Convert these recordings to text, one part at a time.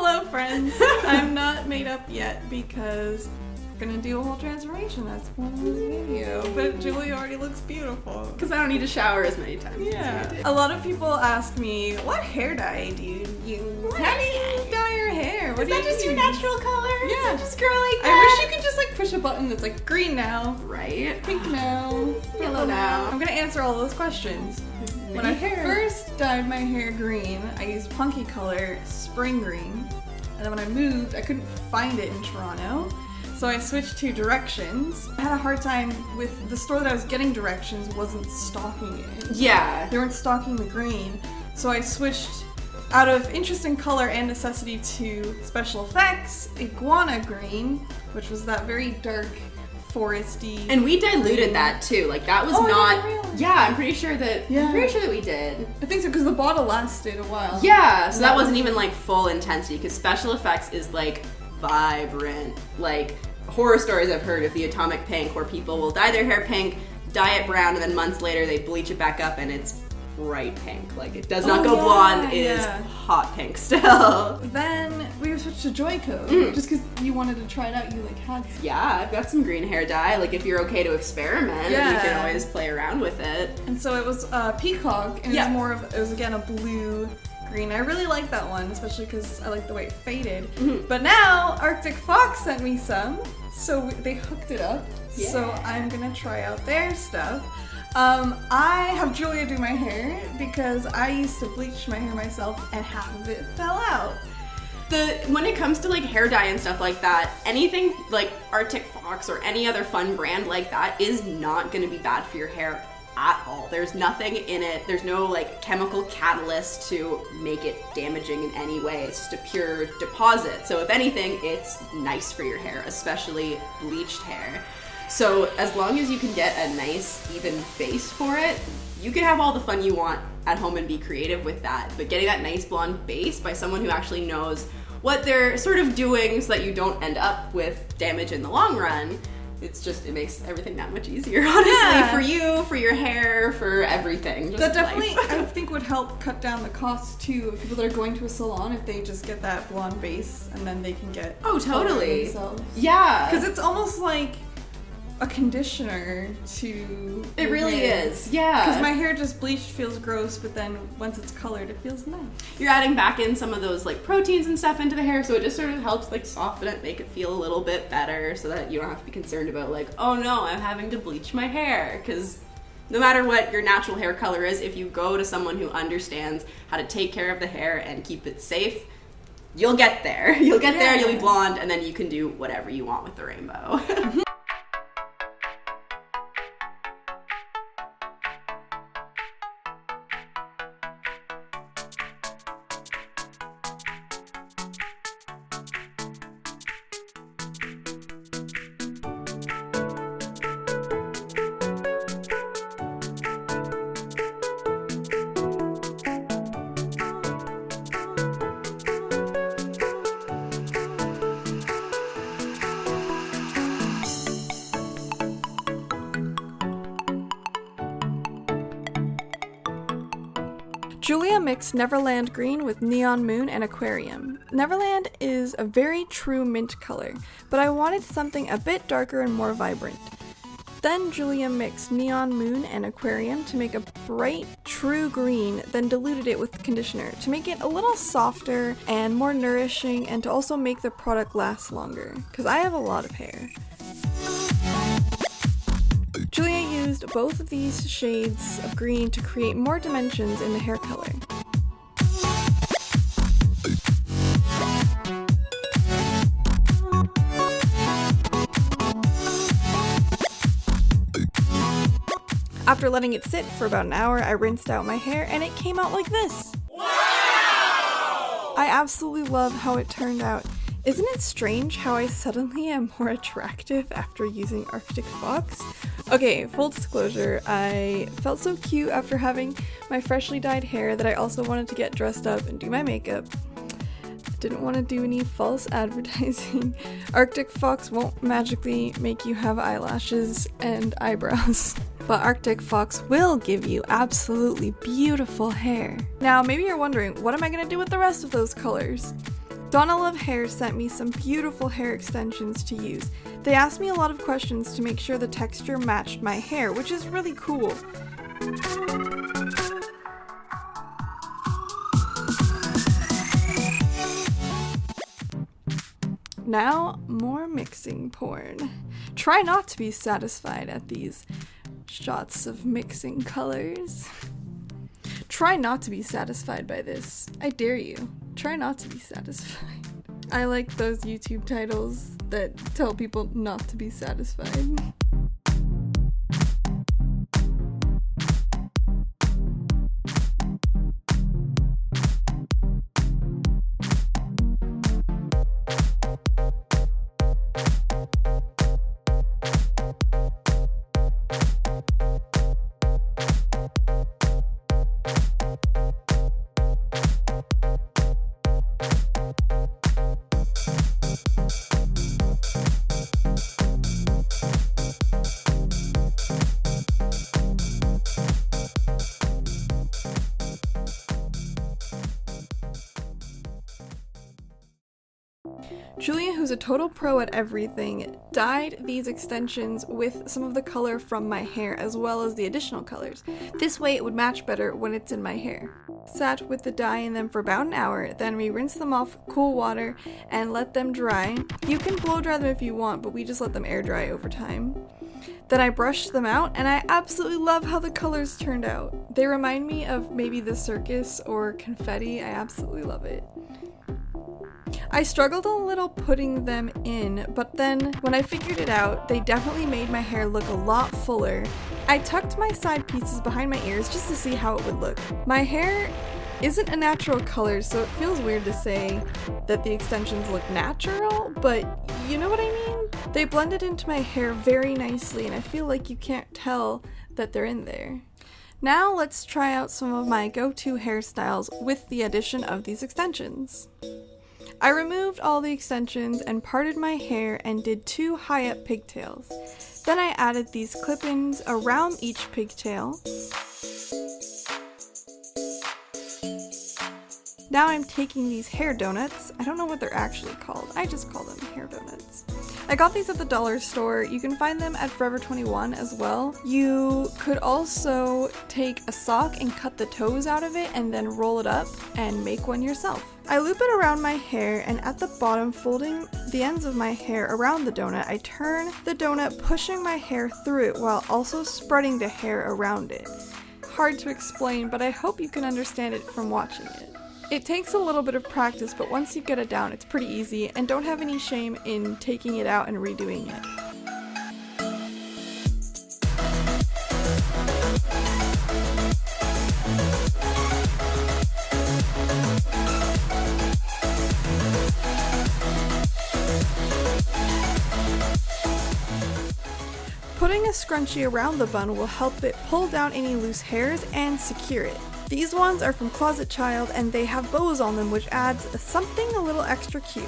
Hello, friends. I'm not made up yet because we're gonna do a whole transformation. That's one of this video. But Julia already looks beautiful. Because I don't need to shower as many times. Yeah. A lot of people ask me, what hair dye do you use? How do you dye your hair? What Is that just your natural color? Yeah. Does it just grow like that? I wish you could just like push a button that's like green now, Right? pink now, Yellow now. I'm gonna answer all those questions. When I first dyed my hair green, I used Punky color, spring green. And then when I moved, I couldn't find it in Toronto. So I switched to Directions. I had a hard time with the store that I was getting Directions wasn't stocking it. Yeah. They weren't stocking the green. So I switched out of interest in color and necessity to Special Effects, Iguana Green, which was that very dark, foresty. And we diluted that too. Like that was Oh, I not. didn't realize. Yeah, I'm pretty sure that. Yeah. I'm pretty sure that we did. I think so, because the bottle lasted a while. Yeah. So that wasn't even like full intensity because Special Effects is like vibrant. Like horror stories I've heard of the atomic pink, where people will dye their hair pink, dye it brown, and then months later they bleach it back up and it's bright pink. Like it does not go blonde. It is hot pink still. Then we switched to Joyco, just because you wanted to try it out. You like had some. Yeah, I've got some green hair dye. Like if you're okay to experiment, you can always play around with it. And so it was Peacock, and it was again a blue green. I really like that one, especially because I like the way it faded. But now Arctic Fox sent me some, so they hooked it up. Yeah. So I'm gonna try out their stuff. I have Julia do my hair because I used to bleach my hair myself and half of it fell out. When it comes to like hair dye and stuff like that, anything like Arctic Fox or any other fun brand like that is not going to be bad for your hair at all. There's nothing in it. There's no like chemical catalyst to make it damaging in any way. It's just a pure deposit. So if anything, it's nice for your hair, especially bleached hair. So as long as you can get a nice even base for it, you can have all the fun you want at home and be creative with that. But getting that nice blonde base by someone who actually knows what they're sort of doing so that you don't end up with damage in the long run, it makes everything that much easier, honestly, for you, for your hair, for everything. Just that definitely, life. I think, would help cut down the cost too of people that are going to a salon if they just get that blonde base and then they can get totally themselves. Yeah, because it's almost like a conditioner to it really hair. is. Yeah, because my hair just bleached feels gross, but then once it's colored it feels nice. You're adding back in some of those like proteins and stuff into the hair, so it just sort of helps like soften it, make it feel a little bit better, so that you don't have to be concerned about like, oh no, I'm having to bleach my hair. Because no matter what your natural hair color is, if you go to someone who understands how to take care of the hair and keep it safe, you'll get there. You'll get there, you'll be blonde, and then you can do whatever you want with the rainbow. Julia mixed Neverland Green with Neon Moon and Aquarium. Neverland is a very true mint color, but I wanted something a bit darker and more vibrant. Then Julia mixed Neon Moon and Aquarium to make a bright, true green, then diluted it with conditioner to make it a little softer and more nourishing, and to also make the product last longer, because I have a lot of hair. Julia used both of these shades of green to create more dimensions in the hair color. After letting it sit for about an hour, I rinsed out my hair and it came out like this. Wow! I absolutely love how it turned out. Isn't it strange how I suddenly am more attractive after using Arctic Fox? Okay, full disclosure, I felt so cute after having my freshly dyed hair that I also wanted to get dressed up and do my makeup. Didn't want to do any false advertising. Arctic Fox won't magically make you have eyelashes and eyebrows, but Arctic Fox will give you absolutely beautiful hair. Now, maybe you're wondering, what am I going to do with the rest of those colors? DonaloveHair sent me some beautiful hair extensions to use. They asked me a lot of questions to make sure the texture matched my hair, which is really cool. Now, more mixing porn. Try not to be satisfied at these shots of mixing colors. Try not to be satisfied by this. I dare you. Try not to be satisfied. I like those YouTube titles that tell people not to be satisfied. Julia, who's a total pro at everything, dyed these extensions with some of the color from my hair as well as the additional colors. This way it would match better when it's in my hair. Sat with the dye in them for about an hour, then we rinsed them off cool water and let them dry. You can blow dry them if you want, but we just let them air dry over time. Then I brushed them out, and I absolutely love how the colors turned out. They remind me of maybe the circus or confetti. I absolutely love it. I struggled a little putting them in, but then when I figured it out, they definitely made my hair look a lot fuller. I tucked my side pieces behind my ears just to see how it would look. My hair isn't a natural color, so it feels weird to say that the extensions look natural, but you know what I mean? They blended into my hair very nicely, and I feel like you can't tell that they're in there. Now let's try out some of my go-to hairstyles with the addition of these extensions. I removed all the extensions and parted my hair and did 2 high-up pigtails. Then I added these clip-ins around each pigtail. Now I'm taking these hair donuts. I don't know what they're actually called. I just call them hair donuts. I got these at the dollar store. You can find them at Forever 21 as well. You could also take a sock and cut the toes out of it and then roll it up and make one yourself. I loop it around my hair, and at the bottom, folding the ends of my hair around the donut, I turn the donut, pushing my hair through it while also spreading the hair around it. Hard to explain, but I hope you can understand it from watching it. It takes a little bit of practice, but once you get it down, it's pretty easy, and don't have any shame in taking it out and redoing it. Putting a scrunchie around the bun will help it pull down any loose hairs and secure it. These ones are from Closet Child, and they have bows on them, which adds something a little extra cute.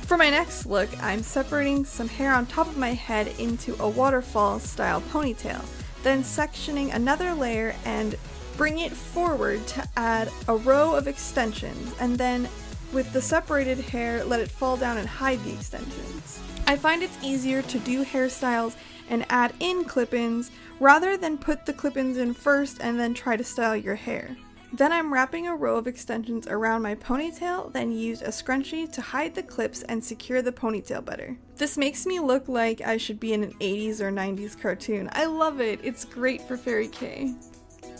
For my next look, I'm separating some hair on top of my head into a waterfall style ponytail, then sectioning another layer and bring it forward to add a row of extensions, and then with the separated hair, let it fall down and hide the extensions. I find it's easier to do hairstyles and add in clip-ins rather than put the clip-ins in first and then try to style your hair. Then I'm wrapping a row of extensions around my ponytail, then used a scrunchie to hide the clips and secure the ponytail better. This makes me look like I should be in an 80s or 90s cartoon. I love it. It's great for Fairy Kay.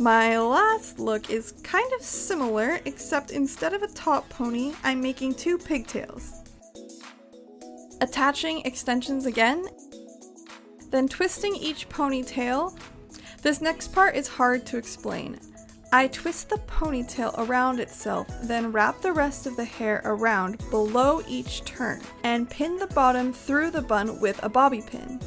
My last look is kind of similar, except instead of a top pony, I'm making 2 pigtails. Attaching extensions again, then twisting each ponytail. This next part is hard to explain. I twist the ponytail around itself, then wrap the rest of the hair around below each turn, and pin the bottom through the bun with a bobby pin.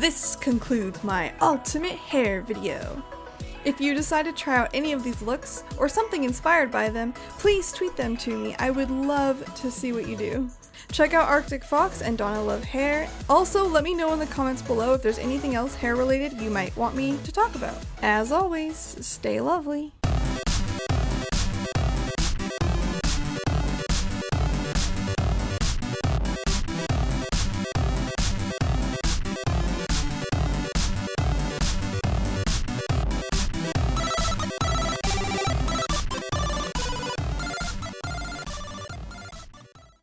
this concludes my ultimate hair video. If you decide to try out any of these looks or something inspired by them, please tweet them to me. I would love to see what you do. Check out Arctic Fox and DonaloveHair. Also, let me know in the comments below if there's anything else hair related you might want me to talk about. As always, stay lovely.